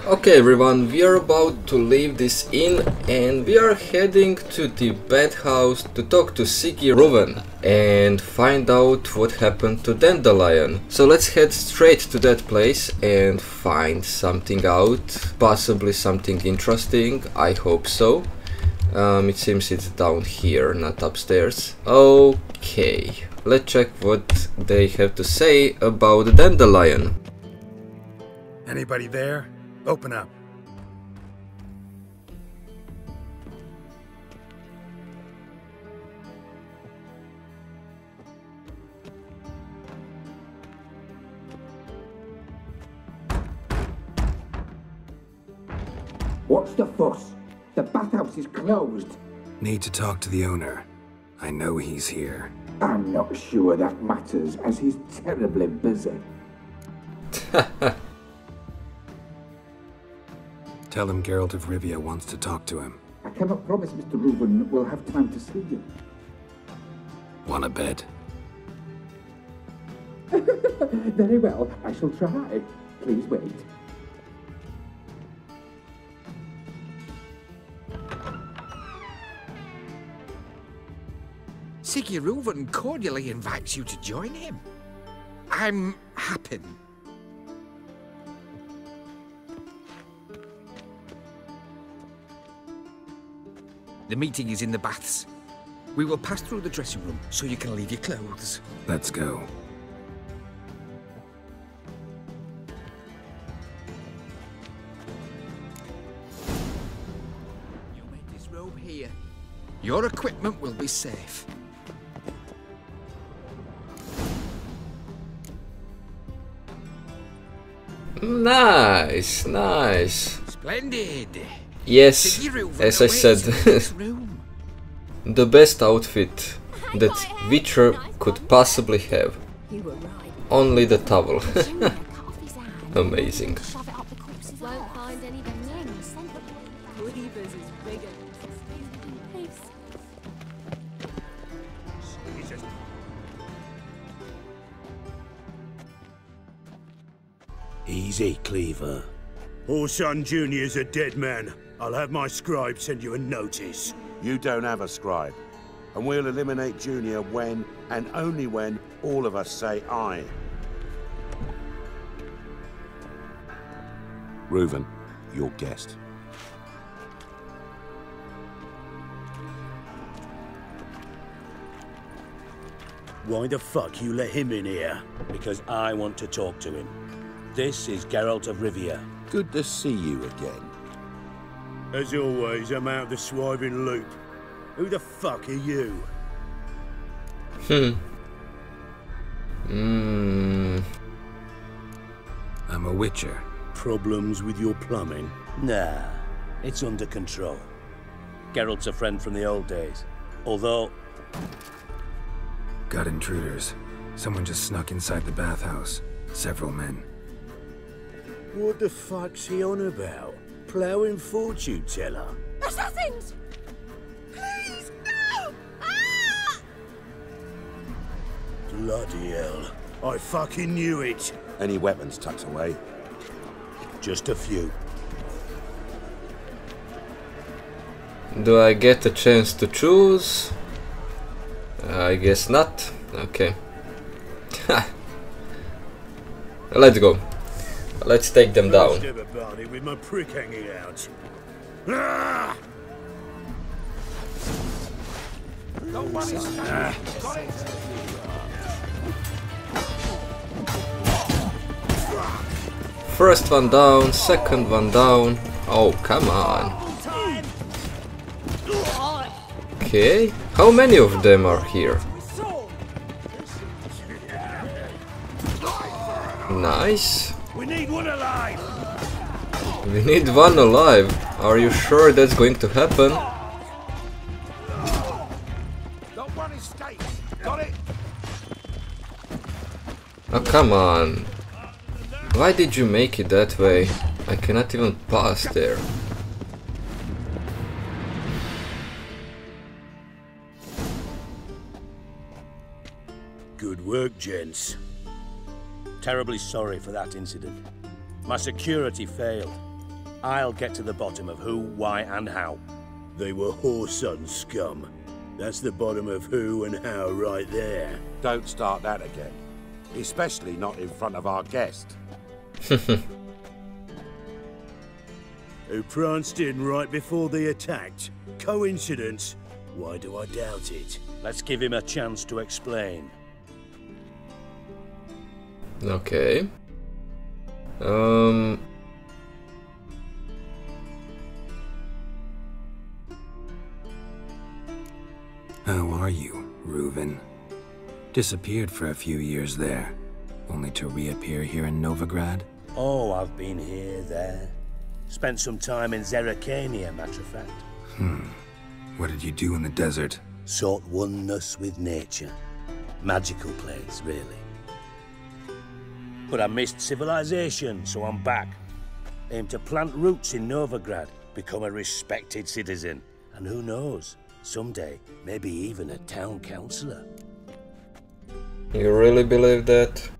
Okay everyone, we are about to leave this inn and we are heading to the bathhouse to talk to Siggy Ruven and find out what happened to Dandelion. So let's head straight to that place and find something out, possibly something interesting, I hope so. It seems it's down here, not upstairs. Okay, let's check what they have to say about Dandelion. Anybody there? Open up. What's the fuss? The bathhouse is closed. Need to talk to the owner. I know he's here. I'm not sure that matters, as he's terribly busy. Tell him Geralt of Rivia wants to talk to him. I cannot promise Mr. Ruven will have time to see you. Want a bed? Very well, I shall try. Please wait. Siggy Ruven cordially invites you to join him. I'm happy. The meeting is in the baths. We will pass through the dressing room so you can leave your clothes. Let's go. You made this robe here. Your equipment will be safe. Nice, nice. Splendid. Yes, as I said, the best outfit that Witcher could possibly have. Only the towel. Amazing. Easy, Cleaver. Orson Jr.'s a dead man. I'll have my scribe send you a notice. You don't have a scribe, and we'll eliminate Junior when, and only when, all of us say aye. Ruven, your guest. Why the fuck you let him in here? Because I want to talk to him. This is Geralt of Rivia. Good to see you again. As always, I'm out of the swiving loop. Who the fuck are you? I'm a Witcher. Problems with your plumbing? Nah, it's under control. Geralt's a friend from the old days. Although... Got intruders. Someone just snuck inside the bathhouse. Several men. What the fuck's he on about? Ploughing fortune teller? Assassins! Please, no! Ah! Bloody hell. I fucking knew it. Any weapons tucked away? Just a few. Do I get a chance to choose? I guess not. Okay. Let's go. Let's take them down. With my prick hanging out. Ah! First one down, second one down. Oh, come on. Okay, how many of them are here? Nice. We need one alive. We need one alive. Are you sure that's going to happen? Not one escapes. Got it? Oh, come on. Why did you make it that way? I cannot even pass there. Good work, gents. Terribly sorry for that incident. My security failed. I'll get to the bottom of who, why, and how. They were Whoreson scum. That's the bottom of who and how right there. Don't start that again. Especially not in front of our guest. Who pranced in right before they attacked. Coincidence? Why do I doubt it? Let's give him a chance to explain. Okay. How are you, Reuven? Disappeared for a few years there, only to reappear here in Novigrad? Oh, I've been here, there. Spent some time in Zerrikania, matter of fact. What did you do in the desert? Sought oneness with nature. Magical place, really. But I missed civilization, so I'm back. Aim to plant roots in Novigrad, become a respected citizen. And who knows, someday, maybe even a town councillor. You really believe that?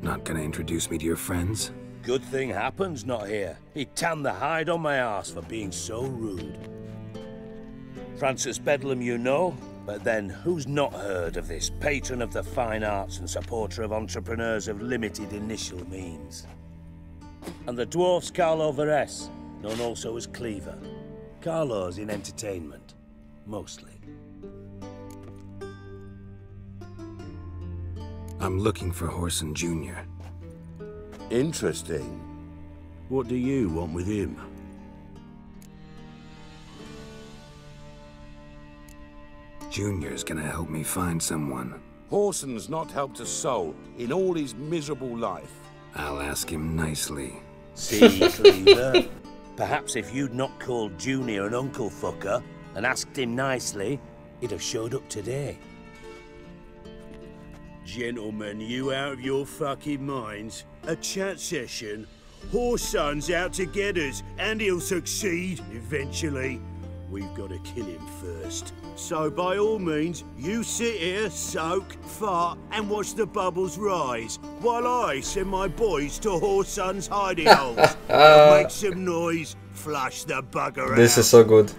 Not gonna introduce me to your friends? Good thing happens not here. He tanned the hide on my arse for being so rude. Francis Bedlam you know, but then who's not heard of this patron of the fine arts and supporter of entrepreneurs of limited initial means? And the dwarf's Carlo Veres, known also as Cleaver. Carlo's in entertainment, mostly. I'm looking for Whoreson Jr. Interesting. What do you want with him? Junior's gonna help me find someone. Whoreson's not helped a soul in all his miserable life. I'll ask him nicely. See, Cleaver? Perhaps if you'd not called Junior an uncle fucker and asked him nicely, he'd have showed up today. Gentlemen, you out of your fucking minds? A chat session? Whoreson's out to get us, and he'll succeed, eventually. We've got to kill him first. So by all means, you sit here, soak, fart, and watch the bubbles rise, while I send my boys to Whoreson's hiding holes. They'll make some noise, flush the bugger out. This is so good.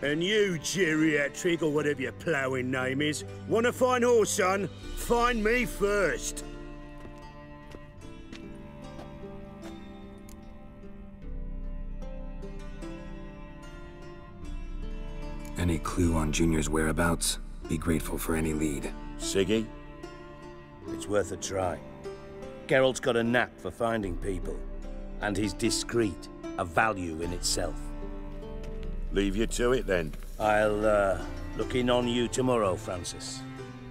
And you, geriatric, or whatever your ploughing name is, want to find Whoreson? Find me first. Any clue on Junior's whereabouts? Be grateful for any lead. Siggy? It's worth a try. Geralt's got a knack for finding people, and he's discreet, a value in itself. Leave you to it then. I'll look in on you tomorrow, Francis.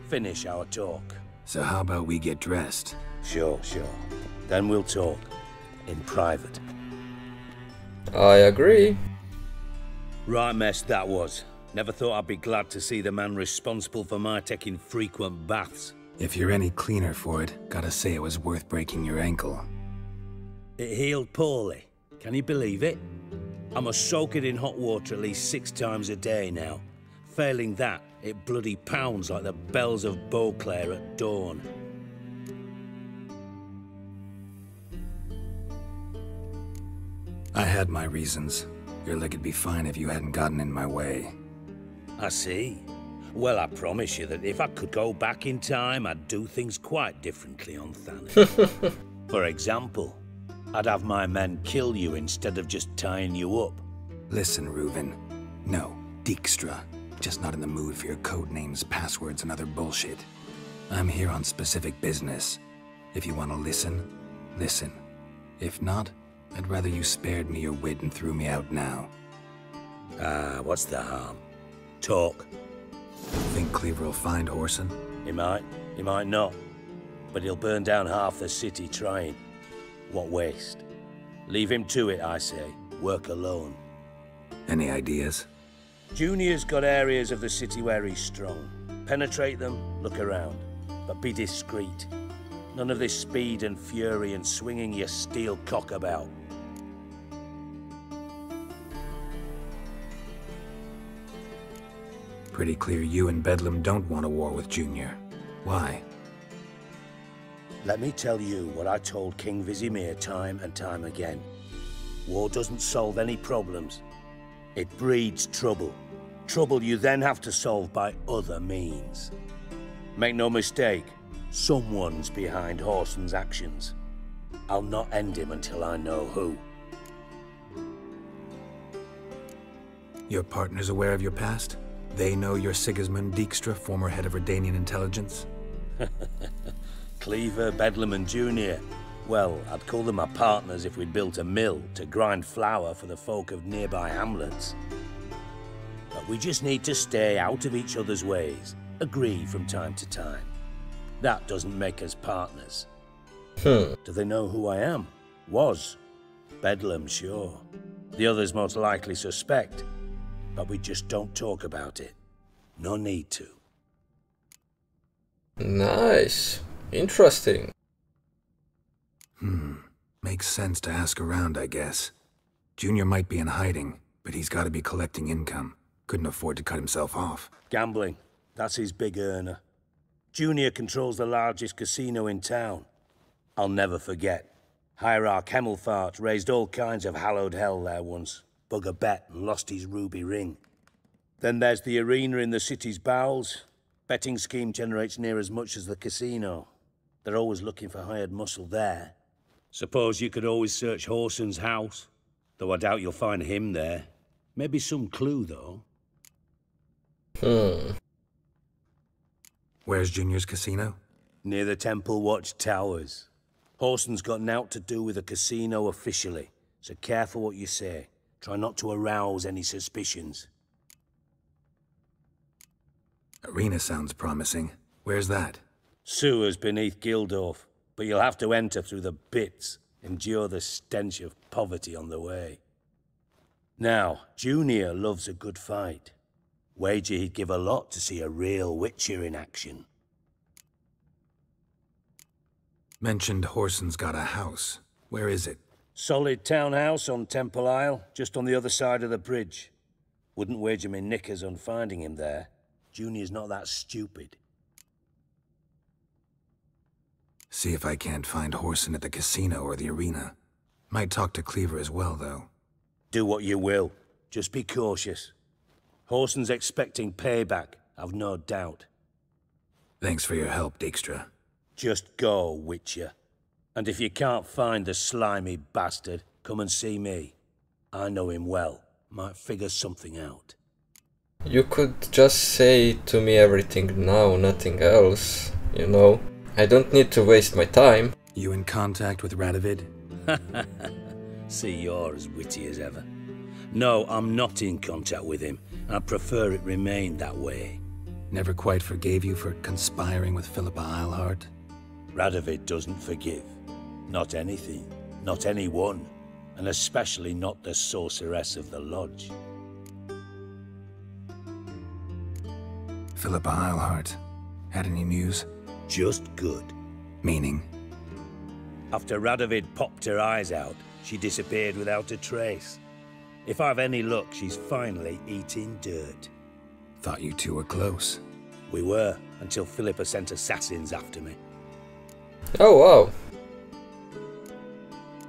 Finish our talk. So how about we get dressed? Sure. Then we'll talk. In private. I agree. Right mess that was. Never thought I'd be glad to see the man responsible for my taking frequent baths. If you're any cleaner for it, gotta say it was worth breaking your ankle. It healed poorly. Can you believe it? I must soak it in hot water at least 6 times a day now. Failing that, it bloody pounds like the bells of Beauclair at dawn. I had my reasons. Your leg would be fine if you hadn't gotten in my way. I see. Well, I promise you that if I could go back in time, I'd do things quite differently on Thanet. For example, I'd have my men kill you instead of just tying you up. Listen, Reuven. No, Dijkstra. Just not in the mood for your code names, passwords, and other bullshit. I'm here on specific business. If you want to listen, listen. If not, I'd rather you spared me your wit and threw me out now. What's the harm? Talk. Think Cleaver will find Whoreson? He might not. But he'll burn down half the city trying. What waste? Leave him to it, I say. Work alone. Any ideas? Junior's got areas of the city where he's strong. Penetrate them, look around. But be discreet. None of this speed and fury and swinging your steel cock about. Pretty clear you and Bedlam don't want a war with Junior. Why? Let me tell you what I told King Vizimir time and time again. War doesn't solve any problems. It breeds trouble. Trouble you then have to solve by other means. Make no mistake, someone's behind Whoreson's actions. I'll not end him until I know who. Your partner's aware of your past? They know you're Sigismund Dijkstra, former head of Redanian intelligence? Cleaver, Bedlam and Junior. Well, I'd call them my partners if we'd built a mill to grind flour for the folk of nearby hamlets. But we just need to stay out of each other's ways, agree from time to time. That doesn't make us partners. Do they know who I am? Was. Bedlam, sure. The others most likely suspect. But we just don't talk about it. No need to. Nice. Interesting. Makes sense to ask around, I guess. Junior might be in hiding, but he's got to be collecting income. Couldn't afford to cut himself off. Gambling. That's his big earner. Junior controls the largest casino in town. I'll never forget. Hierarch Hemmelfart raised all kinds of hallowed hell there once. Bug a bet and lost his ruby ring. Then there's the arena in the city's bowels. Betting scheme generates near as much as the casino. They're always looking for hired muscle there. Suppose you could always search Whoreson's house. Though I doubt you'll find him there. Maybe some clue, though. Where's Junior's casino? Near the Temple Watch Towers. Whoreson's got nought to do with the casino officially, so careful what you say. Try not to arouse any suspicions. Arena sounds promising. Where's that? Sewers beneath Gildorf, but you'll have to enter through the bits, endure the stench of poverty on the way. Now, Junior loves a good fight. Wager he'd give a lot to see a real Witcher in action. Mentioned Whoreson's got a house. Where is it? Solid townhouse on Temple Isle, just on the other side of the bridge. Wouldn't wager me knickers on finding him there. Junior's not that stupid. See if I can't find Whoreson at the casino or the arena. Might talk to Cleaver as well, though. Do what you will. Just be cautious. Whoreson's expecting payback, I've no doubt. Thanks for your help, Dijkstra. Just go, Witcher. And if you can't find the slimy bastard, come and see me. I know him well. Might figure something out. You could just say to me everything now, nothing else, you know. I don't need to waste my time. You in contact with Radovid? See, you're as witty as ever. No, I'm not in contact with him. I prefer it remain that way. Never quite forgave you for conspiring with Philippa Eilhart? Radovid doesn't forgive. Not anything. Not anyone. And especially not the sorceress of the lodge. Philippa Eilhart. Had any news? Just good. Meaning? After Radovid popped her eyes out, she disappeared without a trace. If I've any luck, she's finally eating dirt. Thought you two were close. We were, until Philippa sent assassins after me. Oh wow.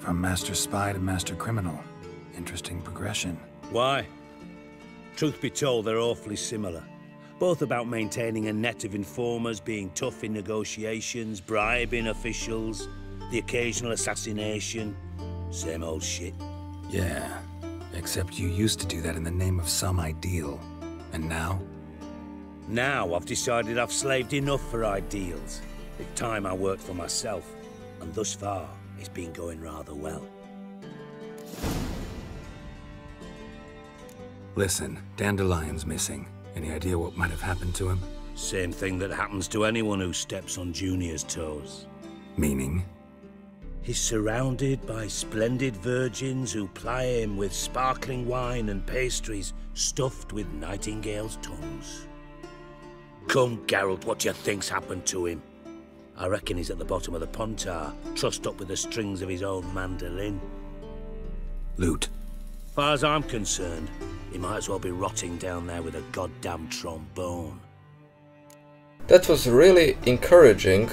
From master spy to master criminal. Interesting progression. Why? Truth be told, they're awfully similar. Both about maintaining a net of informers, being tough in negotiations, bribing officials, the occasional assassination. Same old shit. Yeah, except you used to do that in the name of some ideal. And now? Now I've decided I've slaved enough for ideals. It's time I worked for myself. And thus far, it's been going rather well. Listen, Dandelion's missing. Any idea what might have happened to him? Same thing that happens to anyone who steps on Junior's toes. Meaning? He's surrounded by splendid virgins who ply him with sparkling wine and pastries stuffed with nightingales' tongues. Come, Geralt, what do you think's happened to him? I reckon he's at the bottom of the Pontar, trussed up with the strings of his own mandolin. Loot. Far as I'm concerned, he might as well be rotting down there with a goddamn trombone. That was really encouraging.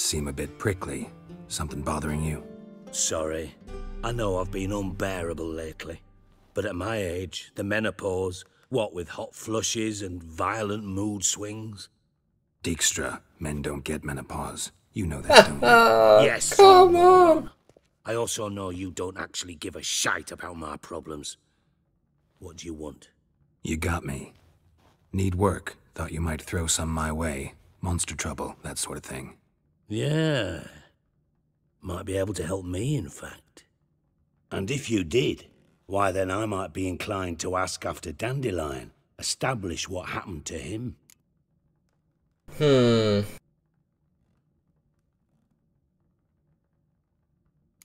seem a bit prickly. Something bothering you? Sorry. I know I've been unbearable lately. But at my age, the menopause, what with hot flushes and violent mood swings. Dijkstra, men don't get menopause. You know that, don't you? Yes, come you on. moron. I also know you don't actually give a shite about my problems. What do you want? You got me. Need work. Thought you might throw some my way. Monster trouble, that sort of thing. Yeah. Might be able to help me, in fact. And if you did, why then I might be inclined to ask after Dandelion, establish what happened to him.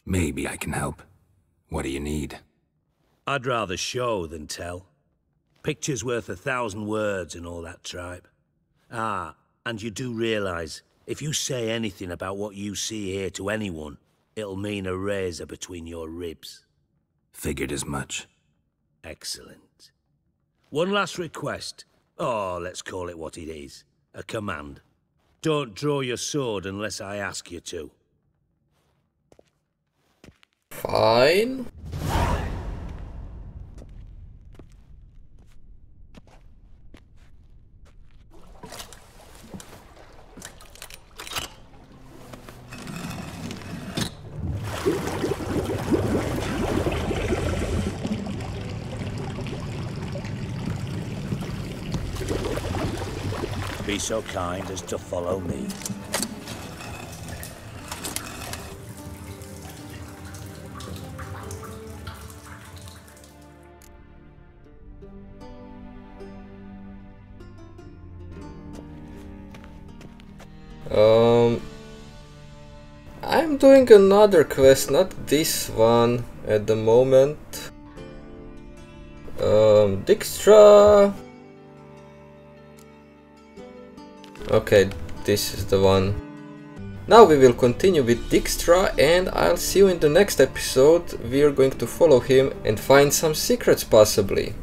Maybe I can help. What do you need? I'd rather show than tell. Picture's worth 1,000 words and all that tripe. Ah, and you do realize, if you say anything about what you see here to anyone, it'll mean a razor between your ribs. Figured as much. Excellent. One last request. Oh, let's call it what it is. A command. Don't draw your sword unless I ask you to. Fine. Be so kind as to follow me. I'm doing another quest, not this one at the moment. Dijkstra. Okay, this is the one. Now we will continue with Dijkstra, and I'll see you in the next episode. We are going to follow him and find some secrets possibly.